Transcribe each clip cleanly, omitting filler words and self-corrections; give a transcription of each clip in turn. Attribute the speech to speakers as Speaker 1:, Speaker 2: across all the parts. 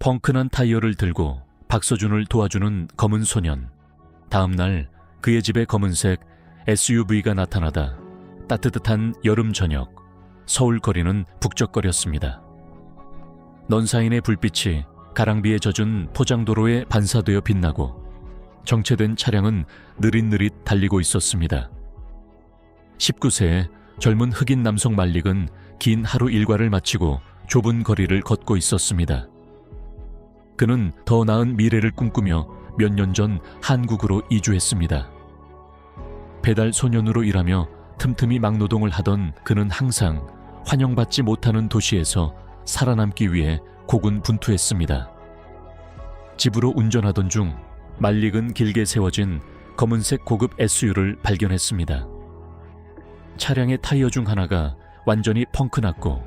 Speaker 1: 펑크난 타이어를 들고 박서준을 도와주는 검은 소년. 다음 날 그의 집에 검은색 SUV가 나타나다 따뜻한 여름 저녁, 서울 거리는 북적거렸습니다. 넌사인의 불빛이 가랑비에 젖은 포장도로에 반사되어 빛나고 정체된 차량은 느릿느릿 달리고 있었습니다. 19세의 젊은 흑인 남성 말릭은 긴 하루 일과를 마치고 좁은 거리를 걷고 있었습니다. 그는 더 나은 미래를 꿈꾸며 몇 년 전 한국으로 이주했습니다. 배달 소년으로 일하며 틈틈이 막노동을 하던 그는 항상 환영받지 못하는 도시에서 살아남기 위해 고군분투했습니다. 집으로 운전하던 중 말릭은 길게 세워진 검은색 고급 SUV를 발견했습니다. 차량의 타이어 중 하나가 완전히 펑크났고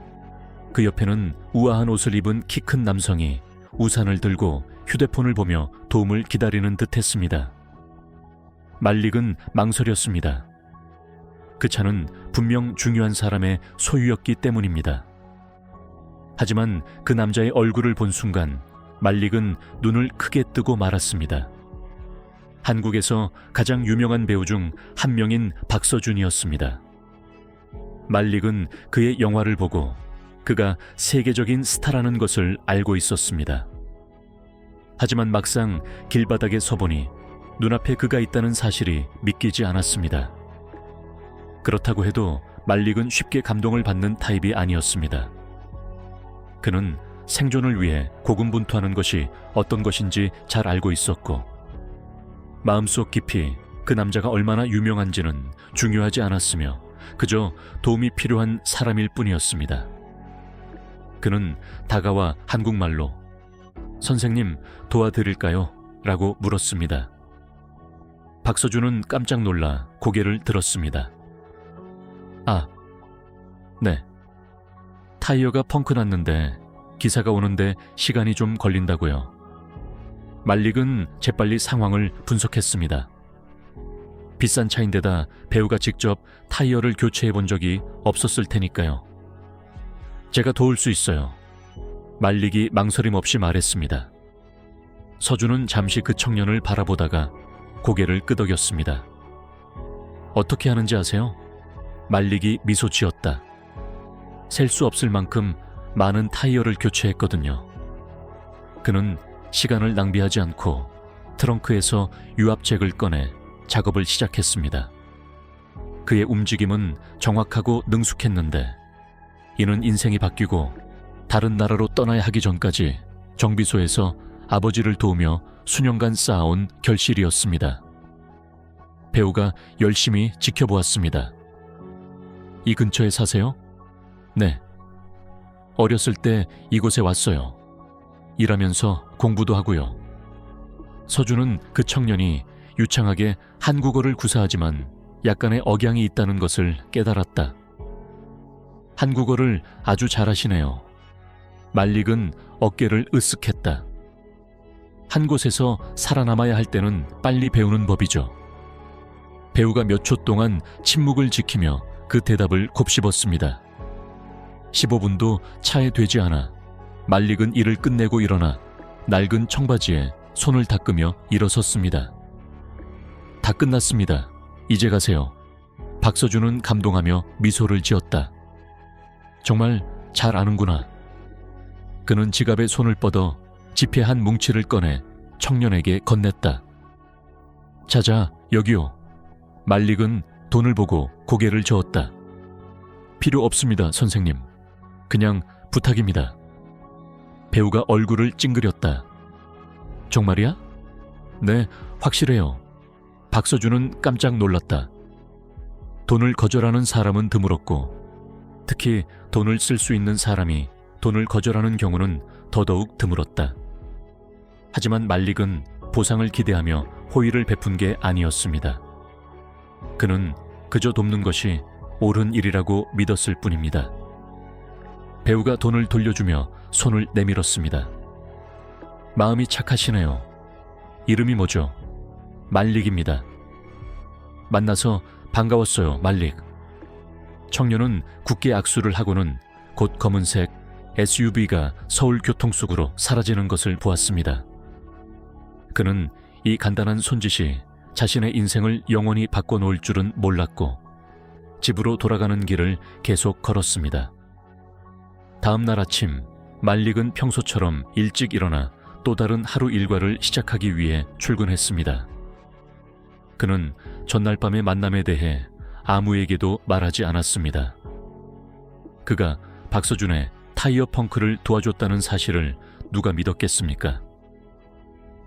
Speaker 1: 그 옆에는 우아한 옷을 입은 키 큰 남성이 우산을 들고 휴대폰을 보며 도움을 기다리는 듯 했습니다. 말릭은 망설였습니다. 그 차는 분명 중요한 사람의 소유였기 때문입니다. 하지만 그 남자의 얼굴을 본 순간 말릭은 눈을 크게 뜨고 말았습니다. 한국에서 가장 유명한 배우 중 한 명인 박서준이었습니다. 말릭은 그의 영화를 보고 그가 세계적인 스타라는 것을 알고 있었습니다. 하지만 막상 길바닥에 서보니 눈앞에 그가 있다는 사실이 믿기지 않았습니다. 그렇다고 해도 말릭은 쉽게 감동을 받는 타입이 아니었습니다. 그는 생존을 위해 고군분투하는 것이 어떤 것인지 잘 알고 있었고 마음속 깊이 그 남자가 얼마나 유명한지는 중요하지 않았으며 그저 도움이 필요한 사람일 뿐이었습니다. 그는 다가와 한국말로 "선생님, 도와드릴까요?" 라고 물었습니다. 박서준은 깜짝 놀라 고개를 들었습니다. "아, 네. 타이어가 펑크 났는데 기사가 오는데 시간이 좀 걸린다고요." 말릭은 재빨리 상황을 분석했습니다. 비싼 차인데다 배우가 직접 타이어를 교체해 본 적이 없었을 테니까요. "제가 도울 수 있어요." 말릭이 망설임 없이 말했습니다. 서준은 잠시 그 청년을 바라보다가 고개를 끄덕였습니다. "어떻게 하는지 아세요?" 말릭이 미소 지었다. "셀 수 없을 만큼 많은 타이어를 교체했거든요." 그는 시간을 낭비하지 않고 트렁크에서 유압잭을 꺼내 작업을 시작했습니다. 그의 움직임은 정확하고 능숙했는데 이는 인생이 바뀌고 다른 나라로 떠나야 하기 전까지 정비소에서 아버지를 도우며 수년간 쌓아온 결실이었습니다. 배우가 열심히 지켜보았습니다. "이 근처에 사세요?" "네. 어렸을 때 이곳에 왔어요. 일하면서 공부도 하고요." 서준은 그 청년이 유창하게 한국어를 구사하지만 약간의 억양이 있다는 것을 깨달았다. "한국어를 아주 잘하시네요." 말릭은 어깨를 으쓱했다. 한 곳에서 살아남아야 할 때는 빨리 배우는 법이죠. 배우가 몇 초 동안 침묵을 지키며 그 대답을 곱씹었습니다. 15분도 차에 되지 않아 말릭은 일을 끝내고 일어나 낡은 청바지에 손을 닦으며 일어섰습니다. "다 끝났습니다. 이제 가세요." 박서준은 감동하며 미소를 지었다. "정말 잘 아는구나." 그는 지갑에 손을 뻗어 지폐 한 뭉치를 꺼내 청년에게 건넸다. "자자, 여기요." 말릭은 돈을 보고 고개를 저었다. "필요 없습니다, 선생님. 그냥 부탁입니다." 배우가 얼굴을 찡그렸다. "정말이야?" "네, 확실해요." 박서준은 깜짝 놀랐다. 돈을 거절하는 사람은 드물었고 특히 돈을 쓸 수 있는 사람이 돈을 거절하는 경우는 더더욱 드물었다. 하지만 말릭은 보상을 기대하며 호의를 베푼 게 아니었습니다. 그는 그저 돕는 것이 옳은 일이라고 믿었을 뿐입니다. 배우가 돈을 돌려주며 손을 내밀었습니다. "마음이 착하시네요. 이름이 뭐죠?" "말릭입니다." "만나서 반가웠어요, 말릭." 청년은 굳게 악수를 하고는 곧 검은색 SUV가 서울 교통 속으로 사라지는 것을 보았습니다. 그는 이 간단한 손짓이 자신의 인생을 영원히 바꿔놓을 줄은 몰랐고 집으로 돌아가는 길을 계속 걸었습니다. 다음 날 아침, 말릭은 평소처럼 일찍 일어나 또 다른 하루 일과를 시작하기 위해 출근했습니다. 그는 전날 밤의 만남에 대해 아무에게도 말하지 않았습니다. 그가 박서준의 타이어 펑크를 도와줬다는 사실을 누가 믿었겠습니까?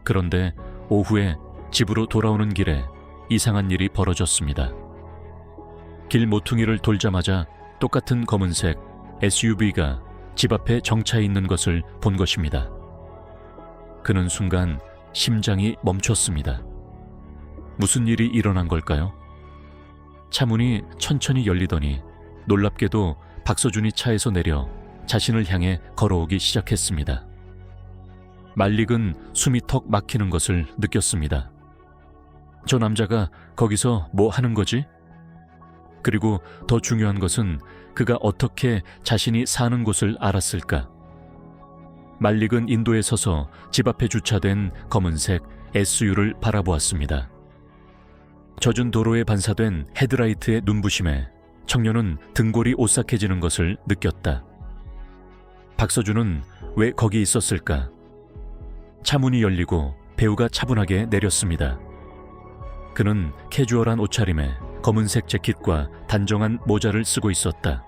Speaker 1: 그런데 오후에 집으로 돌아오는 길에 이상한 일이 벌어졌습니다. 길 모퉁이를 돌자마자 똑같은 검은색 SUV가 집 앞에 정차해 있는 것을 본 것입니다. 그는 순간 심장이 멈췄습니다. 무슨 일이 일어난 걸까요? 차문이 천천히 열리더니 놀랍게도 박서준이 차에서 내려 자신을 향해 걸어오기 시작했습니다. 말릭은 숨이 턱 막히는 것을 느꼈습니다. 저 남자가 거기서 뭐 하는 거지? 그리고 더 중요한 것은 그가 어떻게 자신이 사는 곳을 알았을까? 말릭은 인도에 서서 집 앞에 주차된 검은색 SUV를 바라보았습니다. 젖은 도로에 반사된 헤드라이트의 눈부심에 청년은 등골이 오싹해지는 것을 느꼈다. 박서준은 왜 거기 있었을까? 차문이 열리고 배우가 차분하게 내렸습니다. 그는 캐주얼한 옷차림에 검은색 재킷과 단정한 모자를 쓰고 있었다.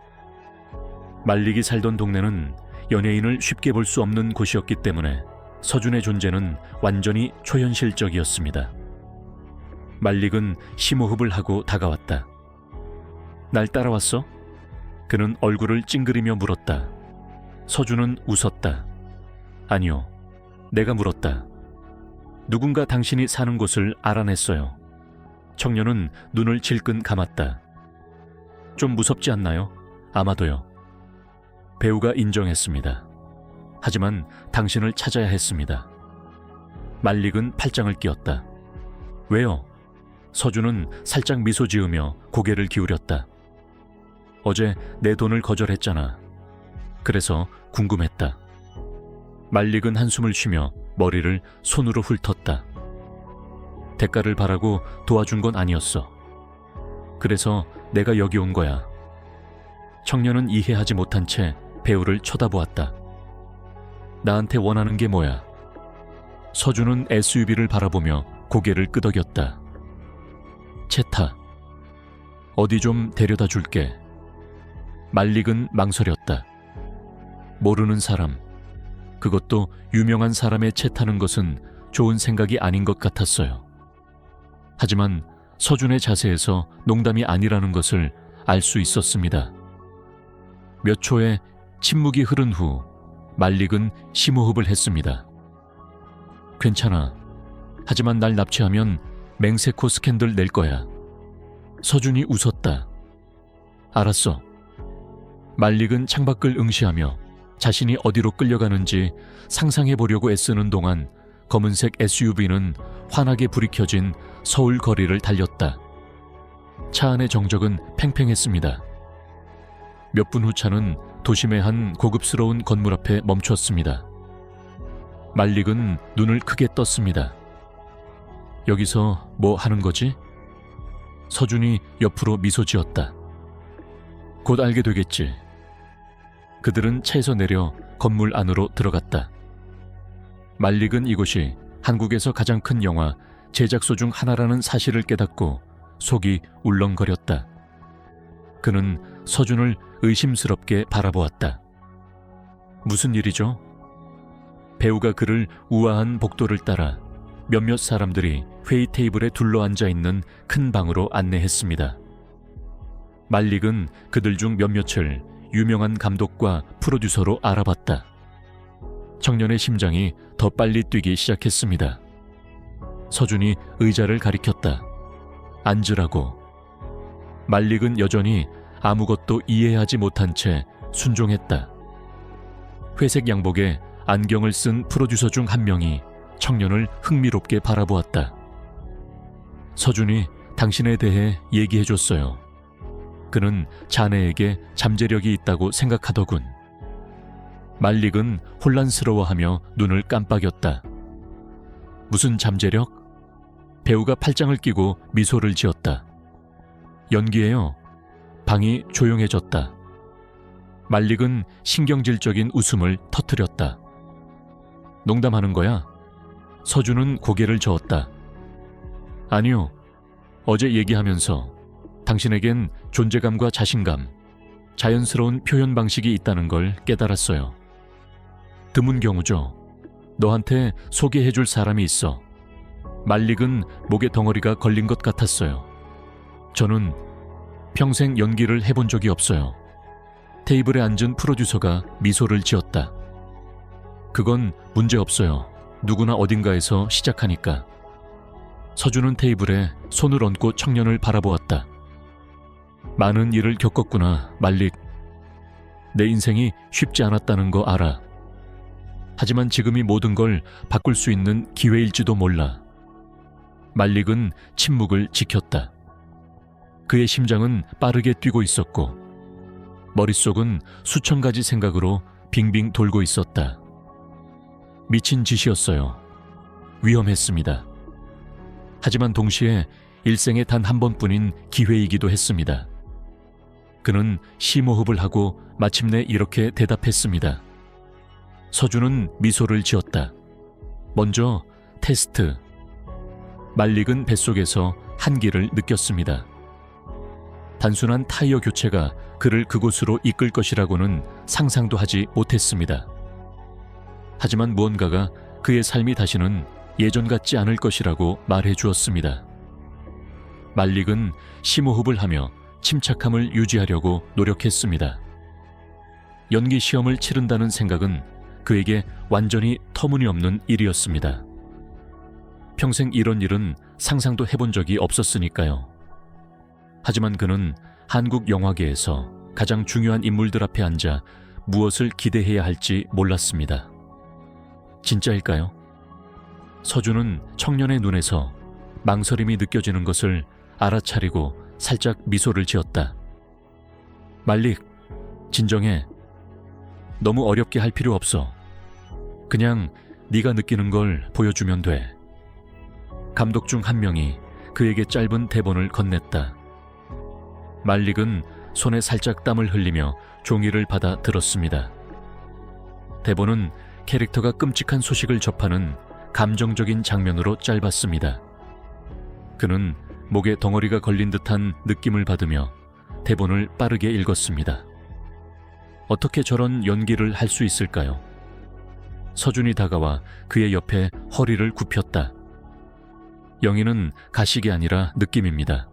Speaker 1: 말릭이 살던 동네는 연예인을 쉽게 볼 수 없는 곳이었기 때문에 서준의 존재는 완전히 초현실적이었습니다. 말릭은 심호흡을 하고 다가왔다. 날 따라왔어? 그는 얼굴을 찡그리며 물었다. 서준은 웃었다. 아니요, 내가 물었다. 누군가 당신이 사는 곳을 알아냈어요. 청년은 눈을 질끈 감았다. 좀 무섭지 않나요? 아마도요. 배우가 인정했습니다. 하지만 당신을 찾아야 했습니다. 말릭은 팔짱을 끼웠다. 왜요? 서준은 살짝 미소 지으며 고개를 기울였다. 어제 내 돈을 거절했잖아. 그래서 궁금했다. 말릭은 한숨을 쉬며 머리를 손으로 훑었다. 대가를 바라고 도와준 건 아니었어. 그래서 내가 여기 온 거야. 청년은 이해하지 못한 채 배우를 쳐다보았다. 나한테 원하는 게 뭐야? 서준은 SUV를 바라보며 고개를 끄덕였다. 채타. 어디 좀 데려다 줄게. 말릭은 망설였다. 모르는 사람, 그것도 유명한 사람의 차 타는 것은 좋은 생각이 아닌 것 같았어요. 하지만 서준의 자세에서 농담이 아니라는 것을 알 수 있었습니다. 몇 초의 침묵이 흐른 후 말릭은 심호흡을 했습니다. 괜찮아. 하지만 날 납치하면 맹세코 스캔들 낼 거야. 서준이 웃었다. 알았어. 말릭은 창밖을 응시하며 자신이 어디로 끌려가는지 상상해보려고 애쓰는 동안 검은색 SUV는 환하게 불이 켜진 서울 거리를 달렸다. 차 안의 정적은 팽팽했습니다. 몇 분 후 차는 도심의 한 고급스러운 건물 앞에 멈췄습니다. 말릭은 눈을 크게 떴습니다. 여기서 뭐 하는 거지? 서준이 옆으로 미소 지었다. 곧 알게 되겠지. 그들은 차에서 내려 건물 안으로 들어갔다. 말릭은 이곳이 한국에서 가장 큰 영화 제작소 중 하나라는 사실을 깨닫고 속이 울렁거렸다. 그는 서준을 의심스럽게 바라보았다. 무슨 일이죠? 배우가 그를 우아한 복도를 따라 몇몇 사람들이 회의 테이블에 둘러앉아 있는 큰 방으로 안내했습니다. 말릭은 그들 중 몇몇을 유명한 감독과 프로듀서로 알아봤다. 청년의 심장이 더 빨리 뛰기 시작했습니다. 서준이 의자를 가리켰다. 앉으라고. 말릭은 여전히 아무것도 이해하지 못한 채 순종했다. 회색 양복에 안경을 쓴 프로듀서 중 한 명이 청년을 흥미롭게 바라보았다. 서준이 당신에 대해 얘기해줬어요. 그는 자네에게 잠재력이 있다고 생각하더군. 말릭은 혼란스러워하며 눈을 깜빡였다. 무슨 잠재력? 배우가 팔짱을 끼고 미소를 지었다. 연기예요. 방이 조용해졌다. 말릭은 신경질적인 웃음을 터뜨렸다. 농담하는 거야? 서준은 고개를 저었다. 아니요. 어제 얘기하면서 당신에겐 존재감과 자신감, 자연스러운 표현 방식이 있다는 걸 깨달았어요. 드문 경우죠. 너한테 소개해줄 사람이 있어. 말릭은 목에 덩어리가 걸린 것 같았어요. 저는 평생 연기를 해본 적이 없어요. 테이블에 앉은 프로듀서가 미소를 지었다. 그건 문제없어요. 누구나 어딘가에서 시작하니까. 서준은 테이블에 손을 얹고 청년을 바라보았다. 많은 일을 겪었구나, 말릭. 내 인생이 쉽지 않았다는 거 알아. 하지만 지금이 모든 걸 바꿀 수 있는 기회일지도 몰라. 말릭은 침묵을 지켰다. 그의 심장은 빠르게 뛰고 있었고 머릿속은 수천 가지 생각으로 빙빙 돌고 있었다. 미친 짓이었어요. 위험했습니다. 하지만 동시에 일생에 단 한 번뿐인 기회이기도 했습니다. 그는 심호흡을 하고 마침내 이렇게 대답했습니다. 서준은 미소를 지었다. 먼저 테스트. 말릭은 뱃속에서 한기를 느꼈습니다. 단순한 타이어 교체가 그를 그곳으로 이끌 것이라고는 상상도 하지 못했습니다. 하지만 무언가가 그의 삶이 다시는 예전 같지 않을 것이라고 말해 주었습니다. 말릭은 심호흡을 하며 침착함을 유지하려고 노력했습니다. 연기 시험을 치른다는 생각은 그에게 완전히 터무니없는 일이었습니다. 평생 이런 일은 상상도 해본 적이 없었으니까요. 하지만 그는 한국 영화계에서 가장 중요한 인물들 앞에 앉아 무엇을 기대해야 할지 몰랐습니다. 진짜일까요? 서준은 청년의 눈에서 망설임이 느껴지는 것을 알아차리고 살짝 미소를 지었다. 말릭, 진정해. 너무 어렵게 할 필요 없어. 그냥 네가 느끼는 걸 보여주면 돼. 감독 중 한 명이 그에게 짧은 대본을 건넸다. 말릭은 손에 살짝 땀을 흘리며 종이를 받아 들었습니다. 대본은 캐릭터가 끔찍한 소식을 접하는 감정적인 장면으로 짧았습니다. 그는 목에 덩어리가 걸린 듯한 느낌을 받으며 대본을 빠르게 읽었습니다. 어떻게 저런 연기를 할 수 있을까요? 서준이 다가와 그의 옆에 허리를 굽혔다. 영희는 가식이 아니라 느낌입니다.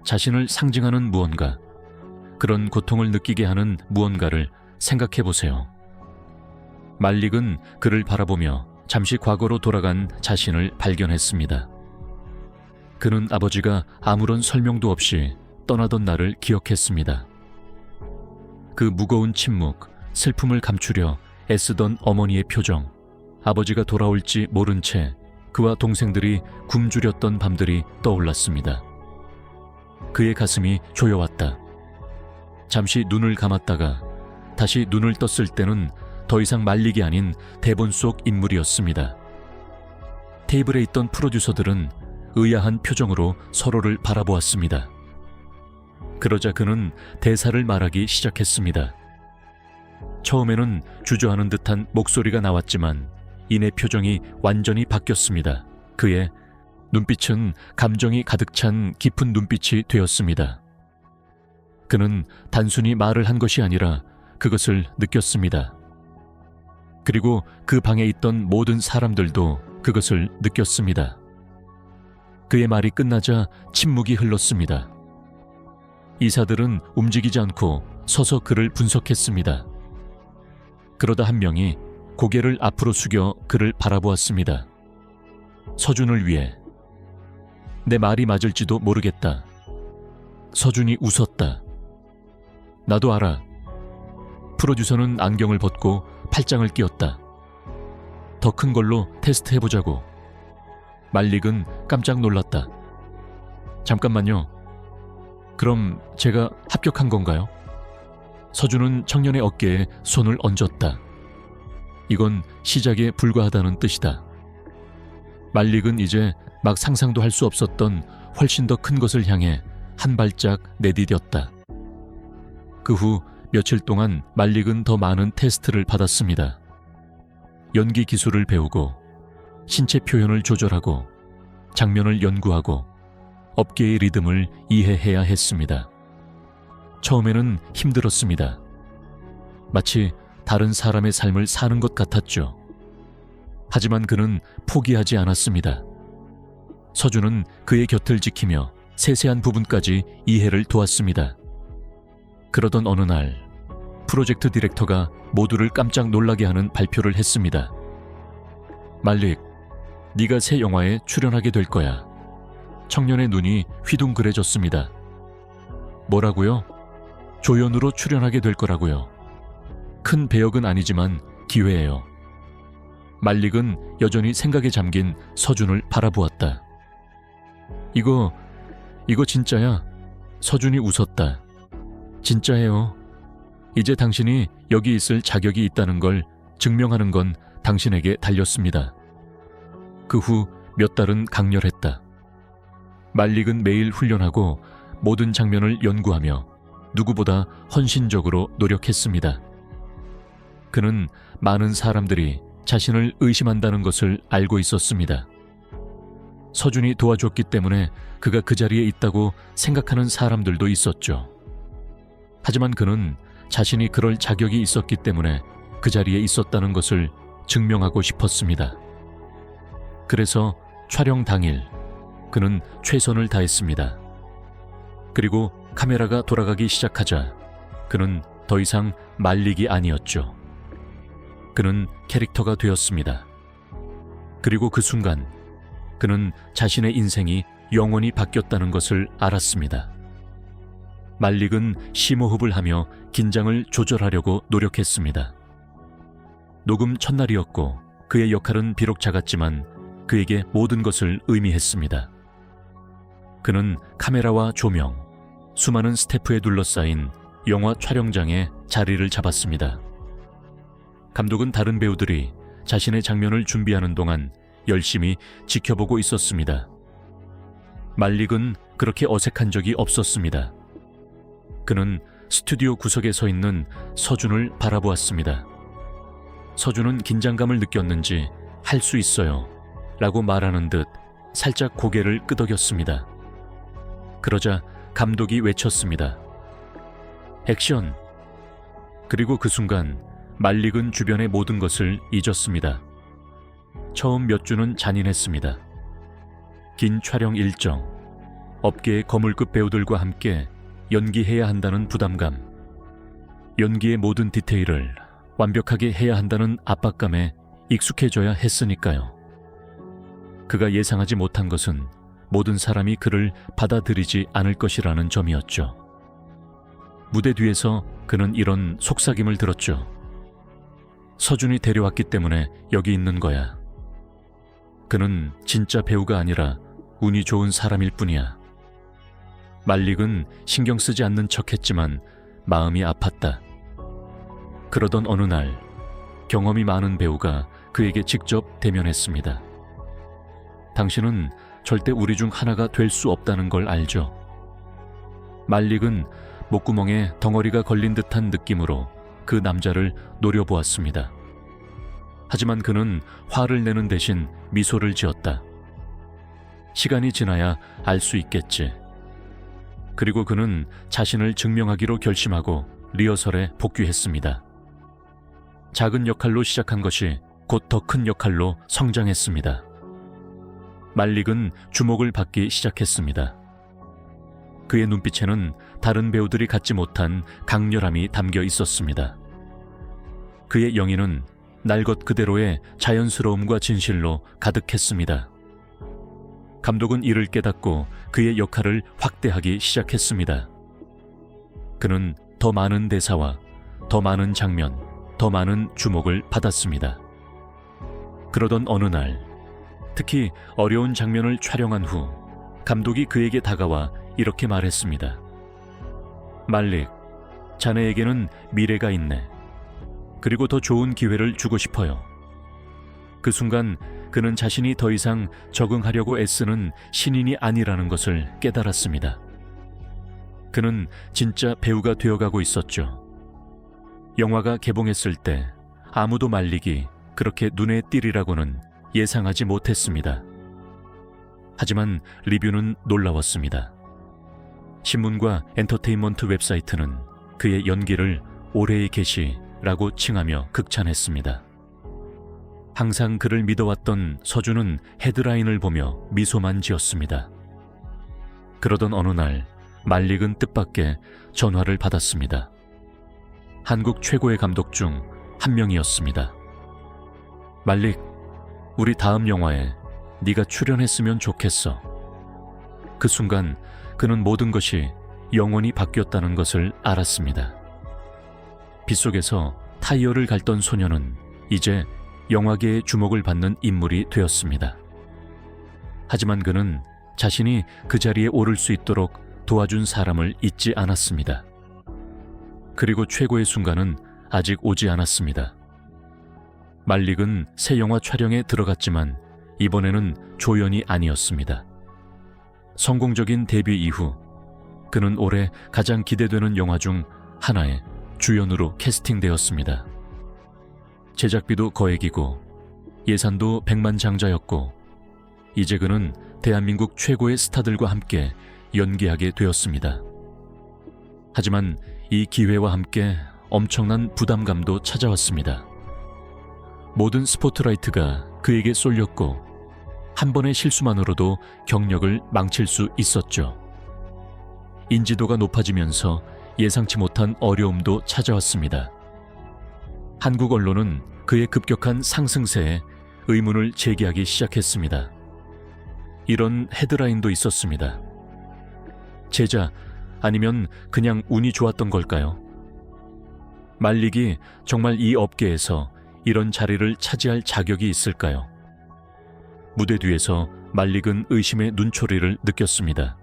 Speaker 1: 자신을 상징하는 무언가, 그런 고통을 느끼게 하는 무언가를 생각해 보세요. 말릭은 그를 바라보며 잠시 과거로 돌아간 자신을 발견했습니다. 그는 아버지가 아무런 설명도 없이 떠나던 날을 기억했습니다. 그 무거운 침묵, 슬픔을 감추려 애쓰던 어머니의 표정, 아버지가 돌아올지 모른 채 그와 동생들이 굶주렸던 밤들이 떠올랐습니다. 그의 가슴이 조여왔다. 잠시 눈을 감았다가 다시 눈을 떴을 때는 더 이상 말릭이 아닌 대본 속 인물이었습니다. 테이블에 있던 프로듀서들은 의아한 표정으로 서로를 바라보았습니다. 그러자 그는 대사를 말하기 시작했습니다. 처음에는 주저하는 듯한 목소리가 나왔지만 이내 표정이 완전히 바뀌었습니다. 그의 눈빛은 감정이 가득 찬 깊은 눈빛이 되었습니다. 그는 단순히 말을 한 것이 아니라 그것을 느꼈습니다. 그리고 그 방에 있던 모든 사람들도 그것을 느꼈습니다. 그의 말이 끝나자 침묵이 흘렀습니다. 이사들은 움직이지 않고 서서 그를 분석했습니다. 그러다 한 명이 고개를 앞으로 숙여 그를 바라보았습니다. 서준을 위해. 내 말이 맞을지도 모르겠다. 서준이 웃었다. 나도 알아. 프로듀서는 안경을 벗고 팔짱을 끼웠다. 더 큰 걸로 테스트해보자고. 말릭은 깜짝 놀랐다. 잠깐만요. 그럼 제가 합격한 건가요? 서준은 청년의 어깨에 손을 얹었다. 이건 시작에 불과하다는 뜻이다. 말릭은 이제 막 상상도 할 수 없었던 훨씬 더 큰 것을 향해 한 발짝 내디뎠다. 그 후 며칠 동안 말릭은 더 많은 테스트를 받았습니다. 연기 기술을 배우고 신체 표현을 조절하고 장면을 연구하고 업계의 리듬을 이해해야 했습니다. 처음에는 힘들었습니다. 마치 다른 사람의 삶을 사는 것 같았죠. 하지만 그는 포기하지 않았습니다. 서준은 그의 곁을 지키며 세세한 부분까지 이해를 도왔습니다. 그러던 어느 날 프로젝트 디렉터가 모두를 깜짝 놀라게 하는 발표를 했습니다. 말릭, 네가 새 영화에 출연하게 될 거야. 청년의 눈이 휘둥그레졌습니다. 뭐라고요? 조연으로 출연하게 될 거라고요. 큰 배역은 아니지만 기회예요. 말릭은 여전히 생각에 잠긴 서준을 바라보았다. 이거 진짜야? 서준이 웃었다. 진짜예요. 이제 당신이 여기 있을 자격이 있다는 걸 증명하는 건 당신에게 달렸습니다. 그 후 몇 달은 강렬했다. 말릭은 매일 훈련하고 모든 장면을 연구하며 누구보다 헌신적으로 노력했습니다. 그는 많은 사람들이 자신을 의심한다는 것을 알고 있었습니다. 서준이 도와줬기 때문에 그가 그 자리에 있다고 생각하는 사람들도 있었죠. 하지만 그는 자신이 그럴 자격이 있었기 때문에 그 자리에 있었다는 것을 증명하고 싶었습니다. 그래서 촬영 당일 그는 최선을 다했습니다. 그리고 카메라가 돌아가기 시작하자 그는 더 이상 말릭이 아니었죠. 그는 캐릭터가 되었습니다. 그리고 그 순간 그는 자신의 인생이 영원히 바뀌었다는 것을 알았습니다. 말릭은 심호흡을 하며 긴장을 조절하려고 노력했습니다. 녹음 첫날이었고 그의 역할은 비록 작았지만 그에게 모든 것을 의미했습니다. 그는 카메라와 조명, 수많은 스태프에 둘러싸인 영화 촬영장에 자리를 잡았습니다. 감독은 다른 배우들이 자신의 장면을 준비하는 동안 열심히 지켜보고 있었습니다. 말릭은 그렇게 어색한 적이 없었습니다. 그는 스튜디오 구석에 서 있는 서준을 바라보았습니다. 서준은 긴장감을 느꼈는지 할 수 있어요 라고 말하는 듯 살짝 고개를 끄덕였습니다. 그러자 감독이 외쳤습니다. 액션! 그리고 그 순간 말릭은 주변의 모든 것을 잊었습니다. 처음 몇 주는 잔인했습니다. 긴 촬영 일정, 업계의 거물급 배우들과 함께 연기해야 한다는 부담감, 연기의 모든 디테일을 완벽하게 해야 한다는 압박감에 익숙해져야 했으니까요. 그가 예상하지 못한 것은 모든 사람이 그를 받아들이지 않을 것이라는 점이었죠. 무대 뒤에서 그는 이런 속삭임을 들었죠. 서준이 데려왔기 때문에 여기 있는 거야. 그는 진짜 배우가 아니라 운이 좋은 사람일 뿐이야. 말릭은 신경 쓰지 않는 척했지만 마음이 아팠다. 그러던 어느 날 경험이 많은 배우가 그에게 직접 대면했습니다. 당신은 절대 우리 중 하나가 될 수 없다는 걸 알죠? 말릭은 목구멍에 덩어리가 걸린 듯한 느낌으로 그 남자를 노려보았습니다. 하지만 그는 화를 내는 대신 미소를 지었다. 시간이 지나야 알 수 있겠지. 그리고 그는 자신을 증명하기로 결심하고 리허설에 복귀했습니다. 작은 역할로 시작한 것이 곧 더 큰 역할로 성장했습니다. 말릭은 주목을 받기 시작했습니다. 그의 눈빛에는 다른 배우들이 갖지 못한 강렬함이 담겨 있었습니다. 그의 영인은 날 것 그대로의 자연스러움과 진실로 가득했습니다. 감독은 이를 깨닫고 그의 역할을 확대하기 시작했습니다. 그는 더 많은 대사와 더 많은 장면, 더 많은 주목을 받았습니다. 그러던 어느 날, 특히 어려운 장면을 촬영한 후 감독이 그에게 다가와 이렇게 말했습니다. 말릭, 자네에게는 미래가 있네. 그리고 더 좋은 기회를 주고 싶어요. 그 순간 그는 자신이 더 이상 적응하려고 애쓰는 신인이 아니라는 것을 깨달았습니다. 그는 진짜 배우가 되어가고 있었죠. 영화가 개봉했을 때 아무도 말릭이 그렇게 눈에 띄리라고는 예상하지 못했습니다. 하지만 리뷰는 놀라웠습니다. 신문과 엔터테인먼트 웹사이트는 그의 연기를 올해의 계시라고 칭하며 극찬했습니다. 항상 그를 믿어왔던 서준은 헤드라인을 보며 미소만 지었습니다. 그러던 어느 날 말릭은 뜻밖의 전화를 받았습니다. 한국 최고의 감독 중 한 명이었습니다. 말릭, 우리 다음 영화에 네가 출연했으면 좋겠어. 그 순간 그는 모든 것이 영원히 바뀌었다는 것을 알았습니다. 빗속에서 타이어를 갉던 소녀는 이제 영화계의 주목을 받는 인물이 되었습니다. 하지만 그는 자신이 그 자리에 오를 수 있도록 도와준 사람을 잊지 않았습니다. 그리고 최고의 순간은 아직 오지 않았습니다. 말릭은 새 영화 촬영에 들어갔지만 이번에는 조연이 아니었습니다. 성공적인 데뷔 이후 그는 올해 가장 기대되는 영화 중 하나에 주연으로 캐스팅되었습니다. 제작비도 거액이고 예산도 백만장자였고 이제 그는 대한민국 최고의 스타들과 함께 연기하게 되었습니다. 하지만 이 기회와 함께 엄청난 부담감도 찾아왔습니다. 모든 스포트라이트가 그에게 쏠렸고 한 번의 실수만으로도 경력을 망칠 수 있었죠. 인지도가 높아지면서 예상치 못한 어려움도 찾아왔습니다. 한국 언론은 그의 급격한 상승세에 의문을 제기하기 시작했습니다. 이런 헤드라인도 있었습니다. 제자 아니면 그냥 운이 좋았던 걸까요? 말릭이 정말 이 업계에서 이런 자리를 차지할 자격이 있을까요? 무대 뒤에서 말릭은 의심의 눈초리를 느꼈습니다.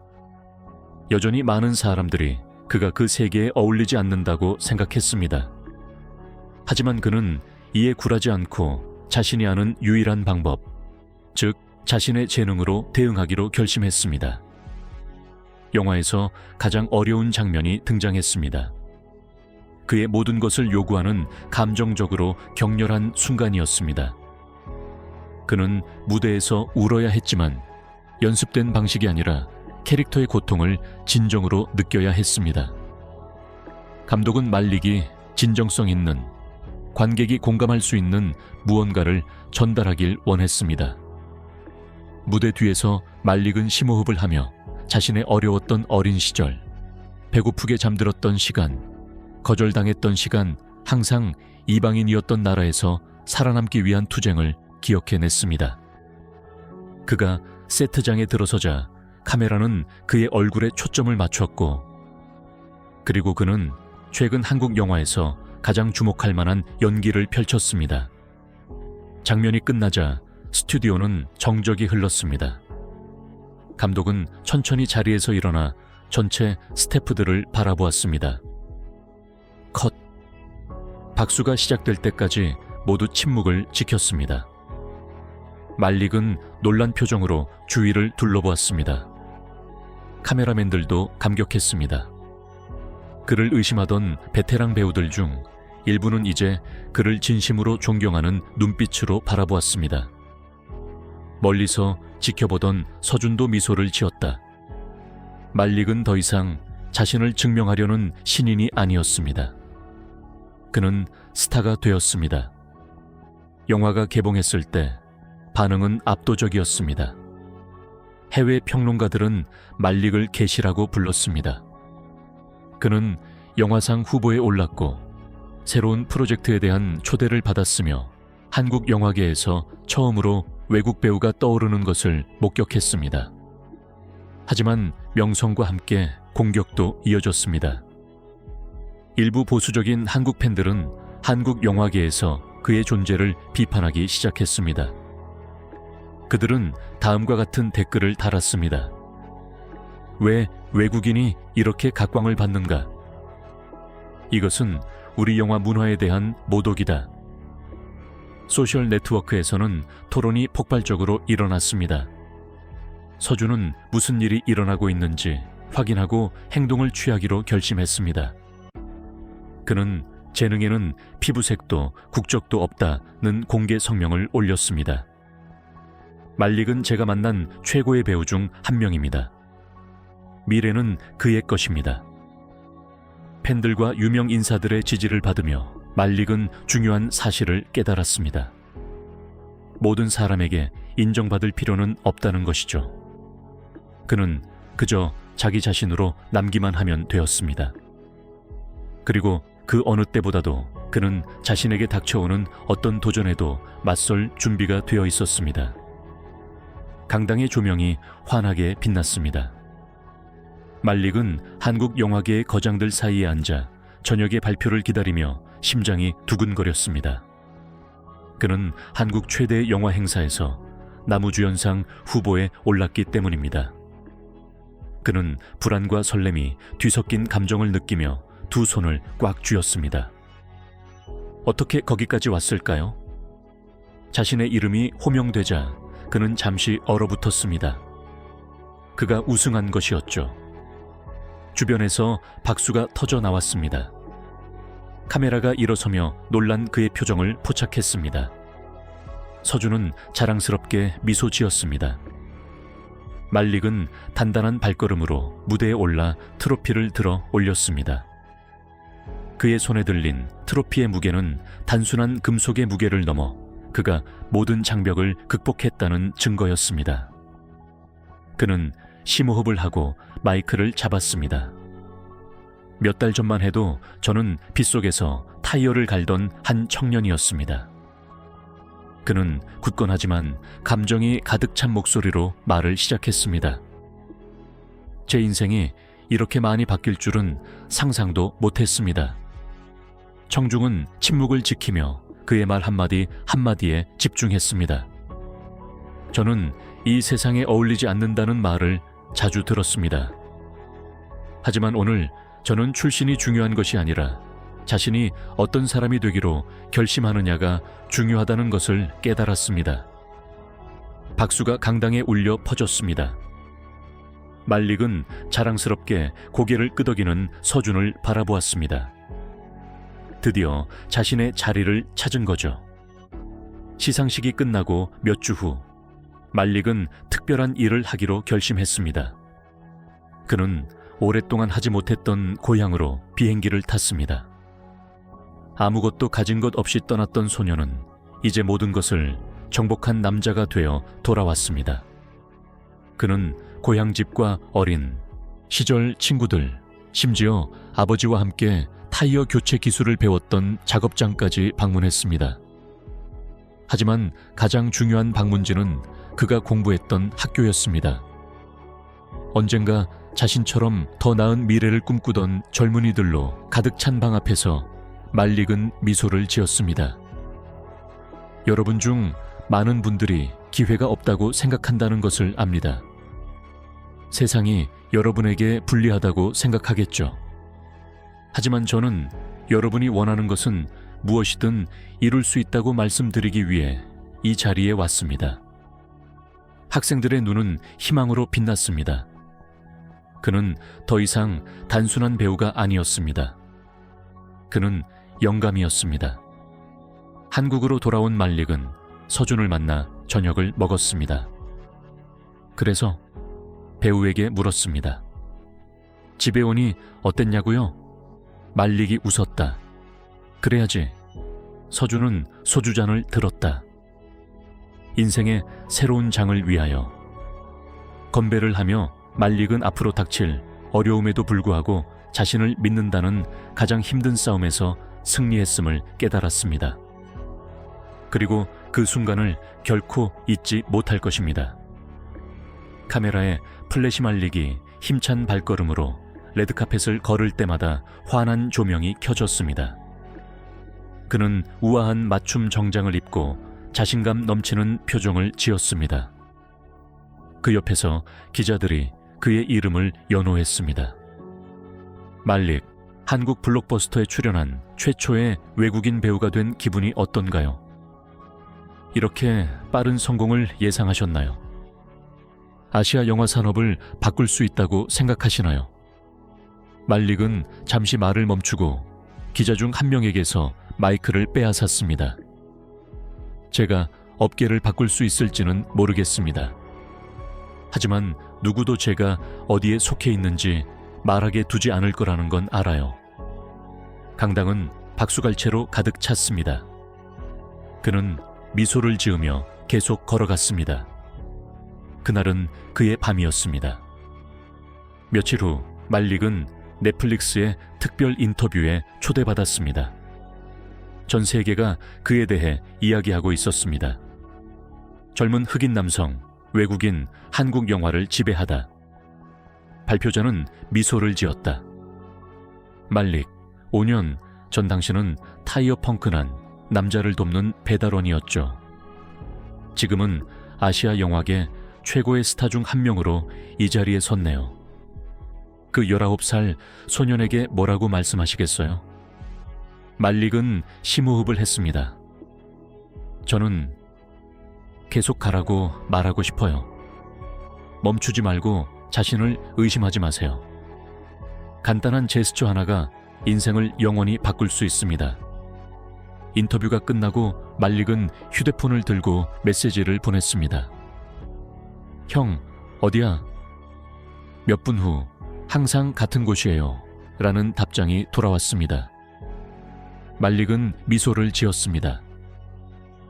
Speaker 1: 여전히 많은 사람들이 그가 그 세계에 어울리지 않는다고 생각했습니다. 하지만 그는 이에 굴하지 않고 자신이 아는 유일한 방법, 즉 자신의 재능으로 대응하기로 결심했습니다. 영화에서 가장 어려운 장면이 등장했습니다. 그의 모든 것을 요구하는 감정적으로 격렬한 순간이었습니다. 그는 무대에서 울어야 했지만 연습된 방식이 아니라 캐릭터의 고통을 진정으로 느껴야 했습니다. 감독은 말릭이 진정성 있는, 관객이 공감할 수 있는 무언가를 전달하길 원했습니다. 무대 뒤에서 말릭은 심호흡을 하며 자신의 어려웠던 어린 시절, 배고프게 잠들었던 시간, 거절당했던 시간, 항상 이방인이었던 나라에서 살아남기 위한 투쟁을 기억해냈습니다. 그가 세트장에 들어서자 카메라는 그의 얼굴에 초점을 맞췄고, 그리고 그는 최근 한국 영화에서 가장 주목할 만한 연기를 펼쳤습니다. 장면이 끝나자 스튜디오는 정적이 흘렀습니다. 감독은 천천히 자리에서 일어나 전체 스태프들을 바라보았습니다. 컷. 박수가 시작될 때까지 모두 침묵을 지켰습니다. 말릭은 놀란 표정으로 주위를 둘러보았습니다. 카메라맨들도 감격했습니다. 그를 의심하던 베테랑 배우들 중 일부는 이제 그를 진심으로 존경하는 눈빛으로 바라보았습니다. 멀리서 지켜보던 서준도 미소를 지었다. 말릭은 더 이상 자신을 증명하려는 신인이 아니었습니다. 그는 스타가 되었습니다. 영화가 개봉했을 때 반응은 압도적이었습니다. 해외 평론가들은 말릭을 계시라고 불렀습니다. 그는 영화상 후보에 올랐고 새로운 프로젝트에 대한 초대를 받았으며 한국 영화계에서 처음으로 외국 배우가 떠오르는 것을 목격했습니다. 하지만 명성과 함께 공격도 이어졌습니다. 일부 보수적인 한국 팬들은 한국 영화계에서 그의 존재를 비판하기 시작했습니다. 그들은 다음과 같은 댓글을 달았습니다. 왜 외국인이 이렇게 각광을 받는가? 이것은 우리 영화 문화에 대한 모독이다. 소셜 네트워크에서는 토론이 폭발적으로 일어났습니다. 서준은 무슨 일이 일어나고 있는지 확인하고 행동을 취하기로 결심했습니다. 그는 재능에는 피부색도 국적도 없다는 공개 성명을 올렸습니다. 말릭은 제가 만난 최고의 배우 중 한 명입니다. 미래는 그의 것입니다. 팬들과 유명 인사들의 지지를 받으며 말릭은 중요한 사실을 깨달았습니다. 모든 사람에게 인정받을 필요는 없다는 것이죠. 그는 그저 자기 자신으로 남기만 하면 되었습니다. 그리고 그 어느 때보다도 그는 자신에게 닥쳐오는 어떤 도전에도 맞설 준비가 되어 있었습니다. 강당의 조명이 환하게 빛났습니다. 말릭은 한국 영화계의 거장들 사이에 앉아 저녁의 발표를 기다리며 심장이 두근거렸습니다. 그는 한국 최대 영화 행사에서 나무주연상 후보에 올랐기 때문입니다. 그는 불안과 설렘이 뒤섞인 감정을 느끼며 두 손을 꽉 쥐었습니다. 어떻게 거기까지 왔을까요? 자신의 이름이 호명되자 그는 잠시 얼어붙었습니다. 그가 우승한 것이었죠. 주변에서 박수가 터져 나왔습니다. 카메라가 일어서며 놀란 그의 표정을 포착했습니다. 서준은 자랑스럽게 미소 지었습니다. 말릭은 단단한 발걸음으로 무대에 올라 트로피를 들어 올렸습니다. 그의 손에 들린 트로피의 무게는 단순한 금속의 무게를 넘어 그가 모든 장벽을 극복했다는 증거였습니다. 그는 심호흡을 하고 마이크를 잡았습니다. 몇 달 전만 해도 저는 빗속에서 타이어를 갈던 한 청년이었습니다. 그는 굳건하지만 감정이 가득 찬 목소리로 말을 시작했습니다. 제 인생이 이렇게 많이 바뀔 줄은 상상도 못했습니다. 청중은 침묵을 지키며 그의 말 한마디 한마디에 집중했습니다. 저는 이 세상에 어울리지 않는다는 말을 자주 들었습니다. 하지만 오늘 저는 출신이 중요한 것이 아니라 자신이 어떤 사람이 되기로 결심하느냐가 중요하다는 것을 깨달았습니다. 박수가 강당에 울려 퍼졌습니다. 말릭은 자랑스럽게 고개를 끄덕이는 서준을 바라보았습니다. 드디어 자신의 자리를 찾은 거죠. 시상식이 끝나고 몇 주 후 말릭은 특별한 일을 하기로 결심했습니다. 그는 오랫동안 하지 못했던 고향으로 비행기를 탔습니다. 아무것도 가진 것 없이 떠났던 소녀는 이제 모든 것을 정복한 남자가 되어 돌아왔습니다. 그는 고향집과 어린 시절 친구들, 심지어 아버지와 함께 타이어 교체 기술을 배웠던 작업장까지 방문했습니다. 하지만 가장 중요한 방문지는 그가 공부했던 학교였습니다. 언젠가 자신처럼 더 나은 미래를 꿈꾸던 젊은이들로 가득 찬 방 앞에서 말릭은 미소를 지었습니다. 여러분 중 많은 분들이 기회가 없다고 생각한다는 것을 압니다. 세상이 여러분에게 불리하다고 생각하겠죠. 하지만 저는 여러분이 원하는 것은 무엇이든 이룰 수 있다고 말씀드리기 위해 이 자리에 왔습니다. 학생들의 눈은 희망으로 빛났습니다. 그는 더 이상 단순한 배우가 아니었습니다. 그는 영감이었습니다. 한국으로 돌아온 말릭은 서준을 만나 저녁을 먹었습니다. 그래서 배우에게 물었습니다. 집에 오니 어땠냐고요? 말릭이 웃었다. 그래야지. 서준은 소주잔을 들었다. 인생의 새로운 장을 위하여. 건배를 하며 말릭은 앞으로 닥칠 어려움에도 불구하고 자신을 믿는다는 가장 힘든 싸움에서 승리했음을 깨달았습니다. 그리고 그 순간을 결코 잊지 못할 것입니다. 카메라에 플래시 말릭이 힘찬 발걸음으로 레드카펫을 걸을 때마다 환한 조명이 켜졌습니다. 그는 우아한 맞춤 정장을 입고 자신감 넘치는 표정을 지었습니다. 그 옆에서 기자들이 그의 이름을 연호했습니다. 말릭, 한국 블록버스터에 출연한 최초의 외국인 배우가 된 기분이 어떤가요? 이렇게 빠른 성공을 예상하셨나요? 아시아 영화 산업을 바꿀 수 있다고 생각하시나요? 말릭은 잠시 말을 멈추고 기자 중 한 명에게서 마이크를 빼앗았습니다. 제가 업계를 바꿀 수 있을지는 모르겠습니다. 하지만 누구도 제가 어디에 속해 있는지 말하게 두지 않을 거라는 건 알아요. 강당은 박수갈채로 가득 찼습니다. 그는 미소를 지으며 계속 걸어갔습니다. 그날은 그의 밤이었습니다. 며칠 후 말릭은 넷플릭스의 특별 인터뷰에 초대받았습니다. 전 세계가 그에 대해 이야기하고 있었습니다. 젊은 흑인 남성, 외국인, 한국 영화를 지배하다. 발표자는 미소를 지었다. 말릭, 5년 전 당신은 타이어 펑크난 남자를 돕는 배달원이었죠. 지금은 아시아 영화계 최고의 스타 중 한 명으로 이 자리에 섰네요. 그 19살 소년에게 뭐라고 말씀하시겠어요? 말릭은 심호흡을 했습니다. 저는 계속 가라고 말하고 싶어요. 멈추지 말고 자신을 의심하지 마세요. 간단한 제스처 하나가 인생을 영원히 바꿀 수 있습니다. 인터뷰가 끝나고 말릭은 휴대폰을 들고 메시지를 보냈습니다. 형, 어디야? 몇 분 후, 항상 같은 곳이에요. 라는 답장이 돌아왔습니다. 말릭은 미소를 지었습니다.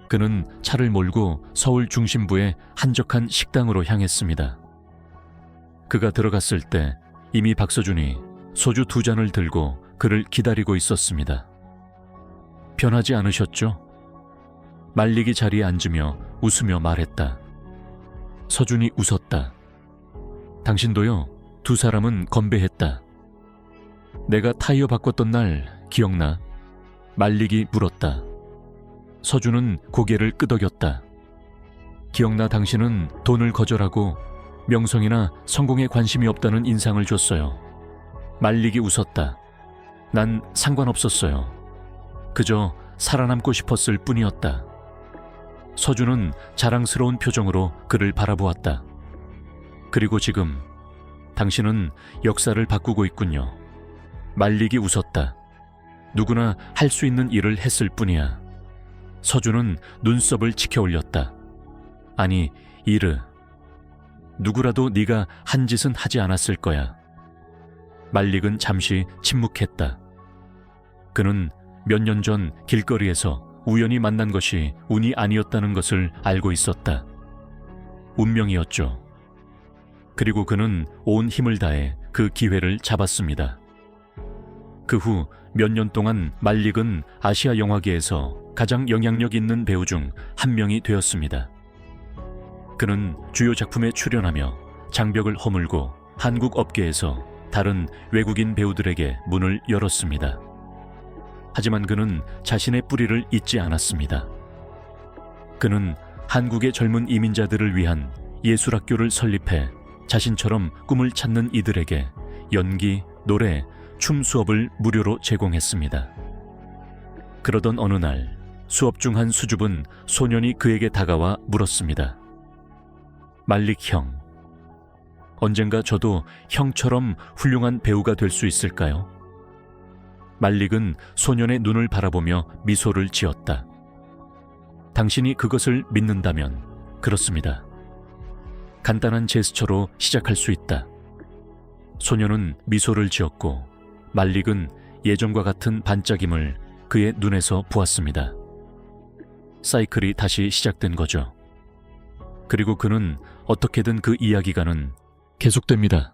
Speaker 1: 그는 차를 몰고 서울 중심부의 한적한 식당으로 향했습니다. 그가 들어갔을 때 이미 박서준이 소주 2잔을 들고 그를 기다리고 있었습니다. 변하지 않으셨죠? 말릭이 자리에 앉으며 웃으며 말했다. 서준이 웃었다. 당신도요? 두 사람은 건배했다. 내가 타이어 바꿨던 날 기억나? 말릭이 물었다. 서준은 고개를 끄덕였다. 기억나. 당신은 돈을 거절하고 명성이나 성공에 관심이 없다는 인상을 줬어요. 말릭이 웃었다. 난 상관없었어요. 그저 살아남고 싶었을 뿐이었다. 서준은 자랑스러운 표정으로 그를 바라보았다. 그리고 지금 당신은 역사를 바꾸고 있군요. 말릭이 웃었다. 누구나 할 수 있는 일을 했을 뿐이야. 서준은 눈썹을 치켜 올렸다. 아니, 이르. 누구라도 네가 한 짓은 하지 않았을 거야. 말릭은 잠시 침묵했다. 그는 몇 년 전 길거리에서 우연히 만난 것이 운이 아니었다는 것을 알고 있었다. 운명이었죠. 그리고 그는 온 힘을 다해 그 기회를 잡았습니다. 그 후 몇 년 동안 말릭은 아시아 영화계에서 가장 영향력 있는 배우 중 한 명이 되었습니다. 그는 주요 작품에 출연하며 장벽을 허물고 한국 업계에서 다른 외국인 배우들에게 문을 열었습니다. 하지만 그는 자신의 뿌리를 잊지 않았습니다. 그는 한국의 젊은 이민자들을 위한 예술학교를 설립해 자신처럼 꿈을 찾는 이들에게 연기, 노래, 춤 수업을 무료로 제공했습니다. 그러던 어느 날 수업 중 한 수줍은 소년이 그에게 다가와 물었습니다. 말릭 형, 언젠가 저도 형처럼 훌륭한 배우가 될 수 있을까요? 말릭은 소년의 눈을 바라보며 미소를 지었다. 당신이 그것을 믿는다면 그렇습니다. 간단한 제스처로 시작할 수 있다. 소년은 미소를 지었고 말릭은 예전과 같은 반짝임을 그의 눈에서 보았습니다. 사이클이 다시 시작된 거죠. 그리고 그는 어떻게든 그 이야기가는 계속됩니다.